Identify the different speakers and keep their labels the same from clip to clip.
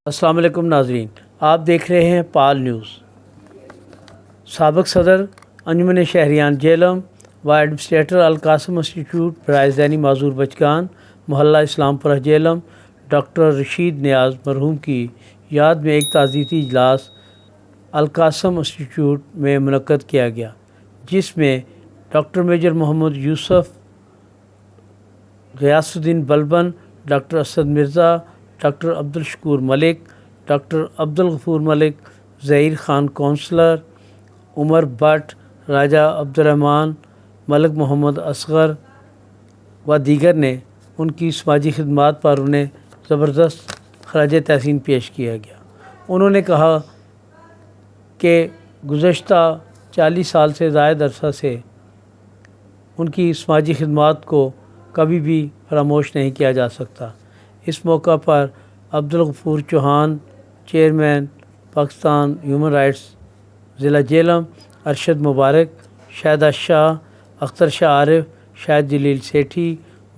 Speaker 1: अस्सलाम वालेकुम नाज़रीन, आप देख रहे हैं पाल न्यूज़। साबिक़ सदर अंजुमन शहरियान जेलम व एडमिनिस्ट्रेटर अलकासम इंस्टीट्यूट बराए ज़हनी माजूर बचगान मोहल्ला इस्लामपुरा जेलम डॉक्टर रशीद नियाज़ मरहूम की याद में एक ताज़ियती इजलास अलकासम इंस्टीट्यूट में मुनक्कद किया गया, जिसमें doctor major Mohammad Yusuf, Ghiyasuddin Balban, doctor Asad Mirza, doctor Abdul Shakoor Malik, doctor Abdul Ghafoor Malik, Zaheer Khan councillor, Umar Bhatt, Raja Abdurrahman, Malik Mohammad Asghar व दीगर ने उनकी समाजी खिदमात पर उन्हें ज़बरदस्त खराज तहसीन पेश किया गया। उन्होंने कहा कि गुज़श्ता 40 साल से ज़ायद अरसा से उनकी समाजी खिदमात को कभी भी फरामोश नहीं किया जा सकता। इस मौका पर Abdul Ghafoor Chauhan, chairman Pakistan human rights ज़िला जेलम, अरशद मुबारक, शाहिदा शाह, अख्तर शाह आरिफ, शाहिद जलील सेठी,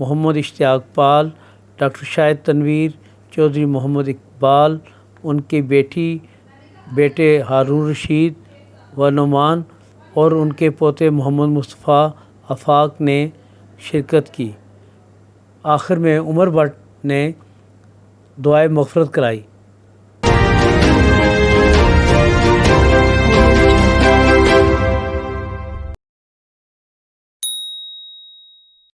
Speaker 1: मोहम्मद इश्तियाक पाल, डॉक्टर शाहिद तनवीर, चौधरी मोहम्मद इकबाल, उनकी बेटे हारून रशीद व नुमान और उनके पोते मोहम्मद मुस्तफ़ा आफाक ने शिरकत की। आखिर में उमर भट्ट ने दुआए मग़फ़िरत कराई।